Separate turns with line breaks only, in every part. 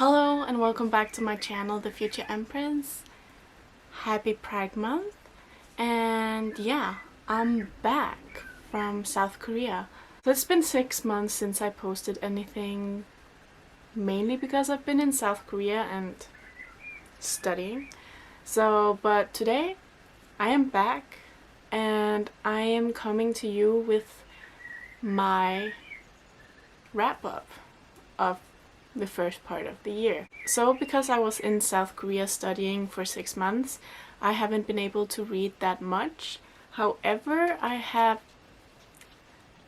Hello and welcome back to my channel, The Future Empress. Happy Pride Month. And yeah, I'm back from South Korea. So it's been 6 months since I posted anything, mainly because I've been in South Korea and studying. But today I am back and I am coming to you with my wrap up of the first part of the year. So because I was in South Korea studying for 6 months, I haven't been able to read that much. However, I have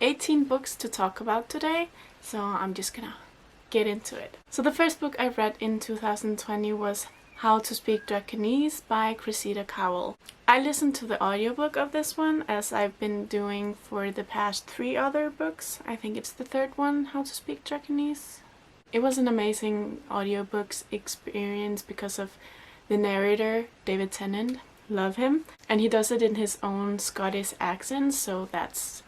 18 books to talk about today, so I'm just gonna get into it. So the first book I read in 2020 was How to Speak Japanese by Cressida Cowell. I listened to the audiobook of this one, as I've been doing for the past 3 other books. I think it's the third one, How to Speak Japanese. It was an amazing audiobooks experience because of the narrator, David Tennant. Love him. And he does it in his own Scottish accent, so that's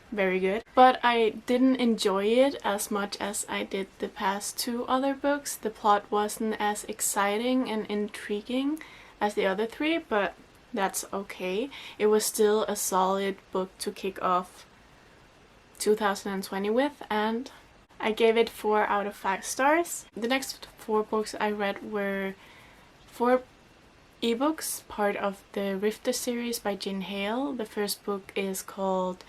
very good. But I didn't enjoy it as much as I did the past 2 other books. The plot wasn't as exciting and intriguing as the other 3, but that's okay. It was still a solid book to kick off 2020 with, and I gave it 4 out of 5 stars. The next 4 books I read were 4 ebooks, part of the Rifter series by Jin Hale. The first book is called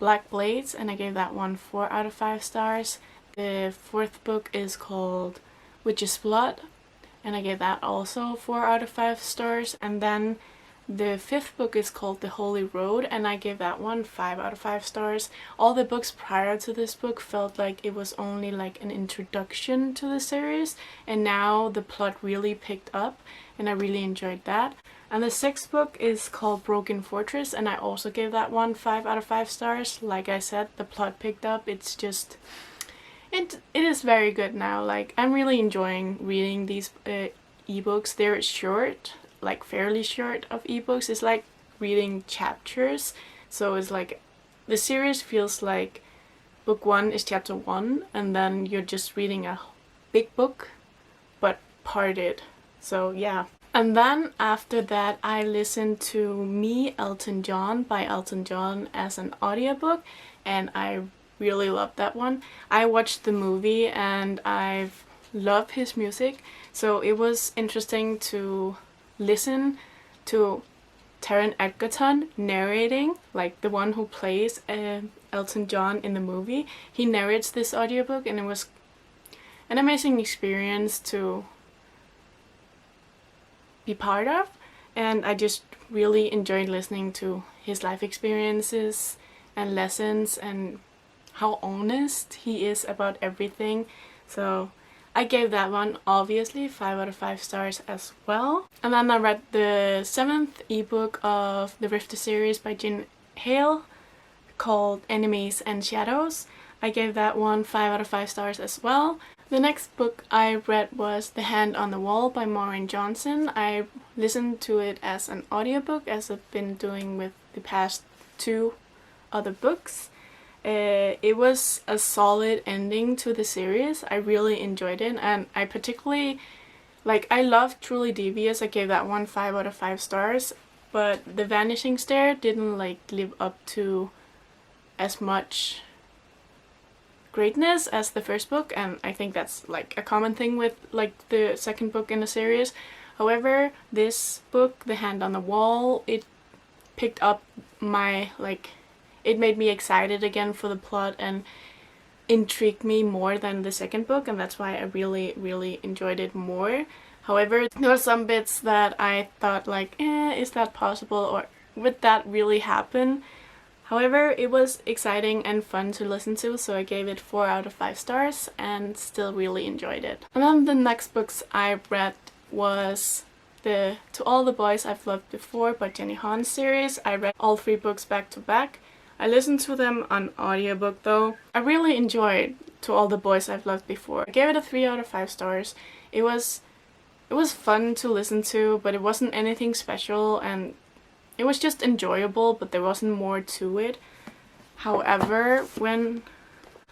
Black Blades, and I gave that one 4 out of 5 stars. The 4th book is called Witch's Blood, and I gave that also 4 out of 5 stars. And then the 5th book is called The Holy Road, and I gave that one 5 out of 5 stars. All the books prior to this book felt like it was only like an introduction to the series, and now the plot really picked up, and I really enjoyed that. And the 6th book is called Broken Fortress, and I also gave that one 5 out of 5 stars. Like I said, the plot picked up. It's just, it is very good now. Like, I'm really enjoying reading these ebooks. They're short, like fairly short of ebooks. It's like reading chapters, so it's like the series feels like book 1 is chapter 1, and then you're just reading a big book but parted. So yeah. And then after that I listened to Me, Elton John by Elton John as an audiobook, and I really loved that one. I watched the movie and I've loved his music, so it was interesting to listen to Taron Egerton narrating, like the one who plays Elton John in the movie. He narrates this audiobook, and it was an amazing experience to be part of, and I just really enjoyed listening to his life experiences and lessons and how honest he is about everything. So I gave that one obviously 5 out of 5 stars as well. And then I read the 7th ebook of the Rifter series by Jin Hale called Enemies and Shadows. I gave that one 5 out of 5 stars as well. The next book I read was The Hand on the Wall by Maureen Johnson. I listened to it as an audiobook, as I've been doing with the past 2 other books. It was a solid ending to the series. I really enjoyed it, and I particularly, I love Truly Devious. I gave that one 5 out of 5 stars, but The Vanishing Stair didn't live up to as much greatness as the first book, and I think that's a common thing with the second book in the series. However, this book, The Hand on the Wall, it picked up my it made me excited again for the plot and intrigued me more than the second book, and that's why I really enjoyed it more. However, there were some bits that I thought is that possible, or would that really happen? However, it was exciting and fun to listen to, so I gave it 4 out of 5 stars and still really enjoyed it. And then the next books I read was the To All the Boys I've Loved Before by Jenny Han series. I read all 3 books back to back. I listened to them on audiobook though. I really enjoyed To All the Boys I've Loved Before. I gave it a 3 out of 5 stars. It was fun to listen to, but it wasn't anything special, and it was just enjoyable, but there wasn't more to it. However, when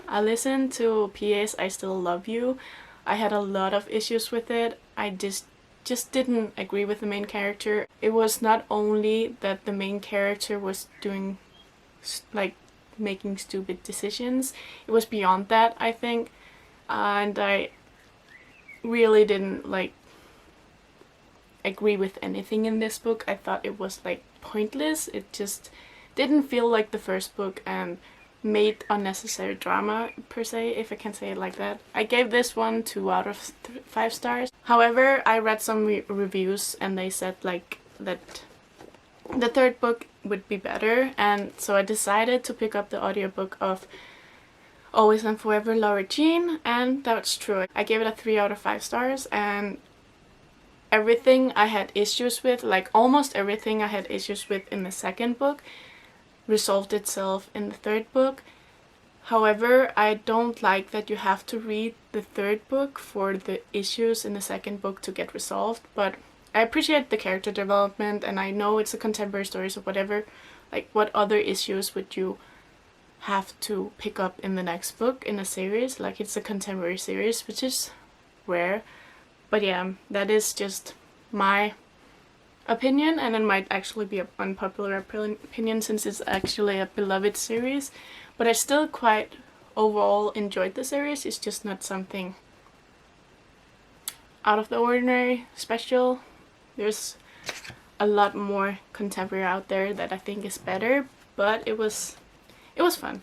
I listened to P.S. I Still Love You, I had a lot of issues with it. I just didn't agree with the main character. It was not only that the main character was doing like making stupid decisions, it was beyond that, I think. And I really didn't like agree with anything in this book. I thought it was like pointless. It just didn't feel like the first book and made unnecessary drama, per se, if I can say it like that. I gave this one 2 out of 5 stars. However, I read some reviews and they said like that the third book would be better, and so I decided to pick up the audiobook of Always and Forever Laura Jean, and that's true. I gave it a 3 out of 5 stars, and everything I had issues with, like almost everything I had issues with in the second book, resolved itself in the third book. However, I don't like that you have to read the third book for the issues in the second book to get resolved, but I appreciate the character development, and I know it's a contemporary story, so whatever, like what other issues would you have to pick up in the next book in a series? Like, it's a contemporary series, which is rare. But yeah, that is just my opinion, and it might actually be an unpopular opinion since it's actually a beloved series. But I still quite overall enjoyed the series. It's just not something out of the ordinary, special. There's a lot more contemporary out there that I think is better, but it was fun.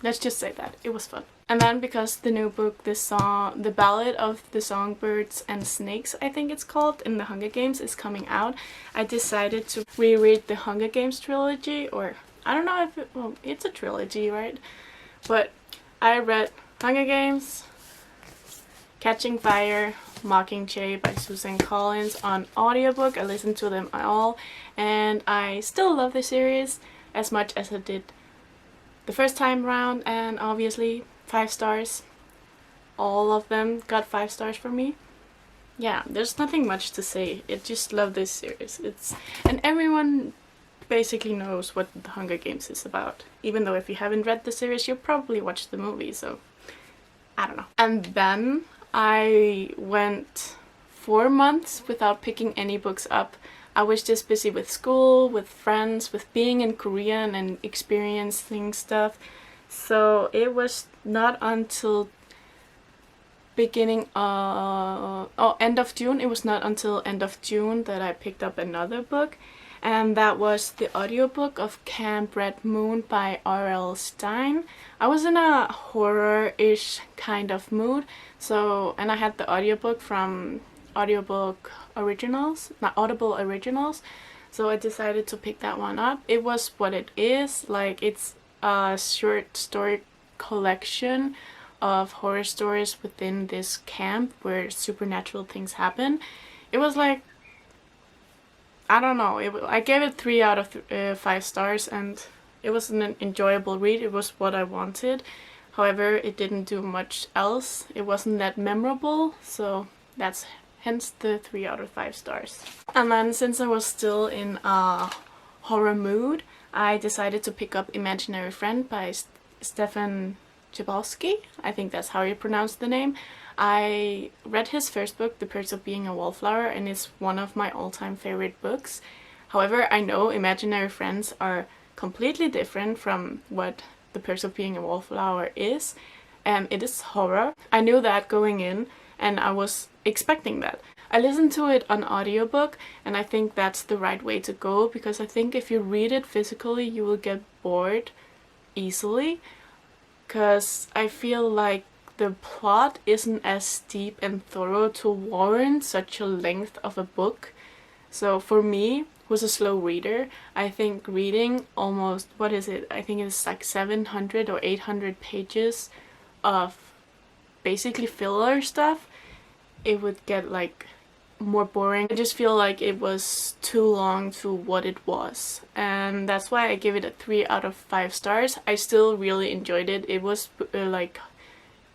Let's just say that it was fun. And then because the new book, The Ballad of the Songbirds and Snakes, I think it's called, in the Hunger Games, is coming out, I decided to reread the Hunger Games trilogy, or I don't know if well, it's a trilogy, right? But I read Hunger Games, Catching Fire, Mockingjay by Susan Collins on audiobook. I listened to them all, and I still love the series as much as I did the first time round, and obviously 5 stars. All of them got 5 stars from me. Yeah, there's nothing much to say. I just love this series. And everyone basically knows what the Hunger Games is about. Even though if you haven't read the series, you'll probably watch the movie, so I don't know. And then I went 4 months without picking any books up. I was just busy with school, with friends, with being in Korea and experiencing stuff. So it was not until end of June. It was not until end of June that I picked up another book. And that was the audiobook of Camp Red Moon by R.L. Stine. I was in a horror-ish kind of mood. So, and I had the audiobook from Audible Originals. So I decided to pick that one up. It was what it is. Like, it's a short story collection of horror stories within this camp where supernatural things happen. It was like, I don't know, I gave it 3 out of 5 stars, and it was an enjoyable read. It was what I wanted. However, it didn't do much else. It wasn't that memorable, so that's hence the 3 out of 5 stars. And then, since I was still in a horror mood, I decided to pick up Imaginary Friend by Stefan Chbosky. I think that's how you pronounce the name. I read his first book, The Perks of Being a Wallflower, and it's one of my all-time favorite books. However, I know Imaginary Friends are completely different from what The Perks of Being a Wallflower is, and it is horror. I knew that going in, and I was expecting that. I listened to it on audiobook, and I think that's the right way to go, because I think if you read it physically, you will get bored easily, because I feel like the plot isn't as deep and thorough to warrant such a length of a book. So for me, who's a slow reader, I think reading almost, what is it? I think it's like 700 or 800 pages of basically filler stuff, it would get like more boring. I just feel like it was too long to what it was, and that's why I give it a 3 out of 5 stars. I still really enjoyed it. It was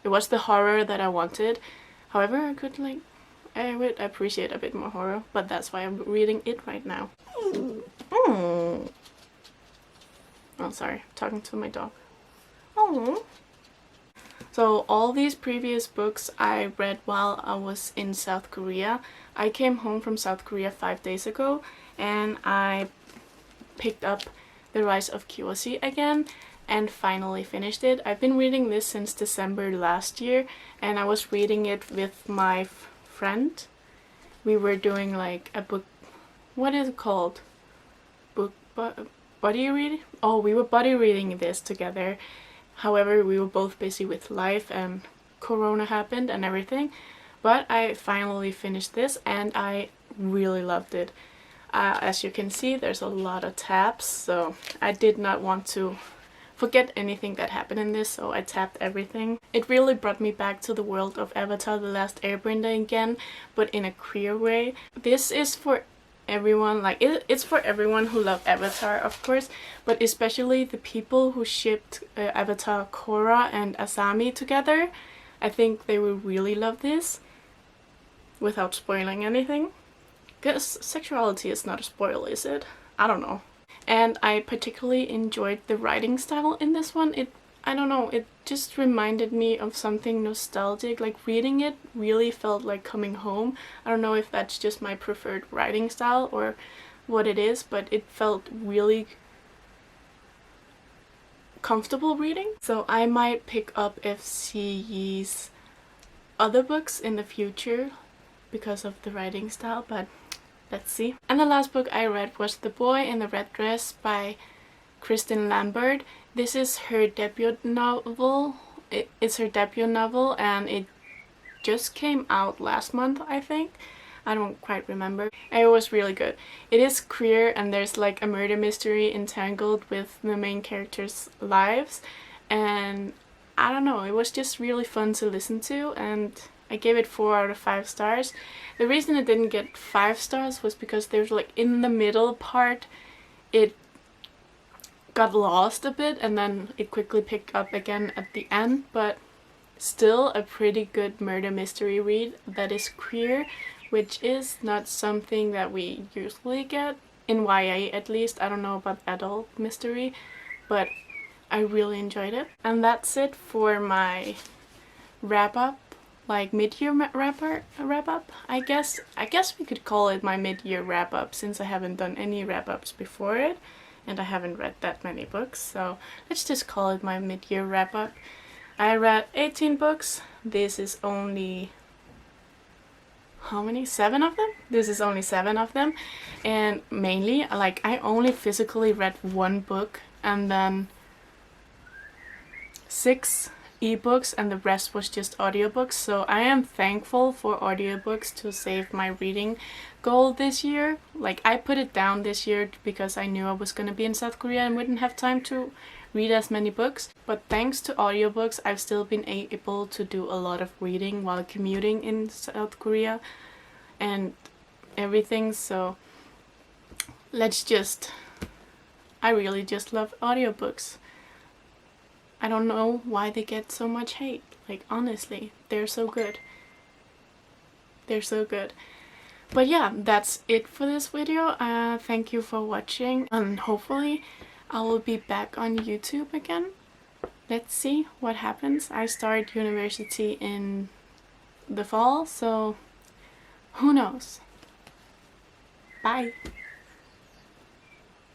it was the horror that I wanted. However, I would appreciate a bit more horror, but that's why I'm reading it right now. Oh, sorry, I'm talking to my dog. Oh. So all these previous books I read while I was in South Korea. I came home from South Korea 5 days ago and I picked up The Rise of Kyoshi again and finally finished it. I've been reading this since December last year and I was reading it with my friend. We were doing like a book, what is it called? Buddy reading? Oh, we were buddy reading this together. However, we were both busy with life and Corona happened and everything. But I finally finished this and I really loved it. As you can see, there's a lot of tabs, so I did not want to forget anything that happened in this, so I tapped everything. It really brought me back to the world of Avatar: The Last Airbender again, but in a queer way. This is for everyone, like it's for everyone who love Avatar, of course, but especially the people who shipped Avatar Korra and Asami together. I think they will really love this, without spoiling anything. Because sexuality is not a spoil, is it? I don't know. And I particularly enjoyed the writing style in this one. I don't know, it just reminded me of something nostalgic. Like reading it really felt like coming home. I don't know if that's just my preferred writing style or what it is, but it felt really comfortable reading. So I might pick up FC's other books in the future because of the writing style, but let's see. And the last book I read was The Boy in the Red Dress by Kristen Lambert. This is her debut novel. It's her debut novel and it just came out last month, I think. I don't quite remember. It was really good. It is queer and there's like a murder mystery entangled with the main characters' lives, and I don't know, it was just really fun to listen to and I gave it 4 out of 5 stars. The reason it didn't get 5 stars was because there's like in the middle part it got lost a bit and then it quickly picked up again at the end, but still a pretty good murder mystery read that is queer, which is not something that we usually get in YA, at least. I don't know about adult mystery, but I really enjoyed it. And that's it for my wrap up, like mid-year wrap up. I guess we could call it my mid-year wrap up since I haven't done any wrap ups before it and I haven't read that many books, so let's just call it my mid-year wrap up. I read 18 books. This is only how many? 7 of them? This is only 7 of them, and mainly like I only physically read 1 book and then 6 ebooks and the rest was just audiobooks. So I am thankful for audiobooks to save my reading goal this year. Like I put it down this year because I knew I was gonna be in South Korea and wouldn't have time to read as many books, but thanks to audiobooks I've still been able to do a lot of reading while commuting in South Korea and everything. So I really just love audiobooks. I don't know why they get so much hate. Like honestly, they're so good. They're so good. But yeah, that's it for this video. Thank you for watching and hopefully I will be back on YouTube again. Let's see what happens. I start university in the fall, so who knows? Bye!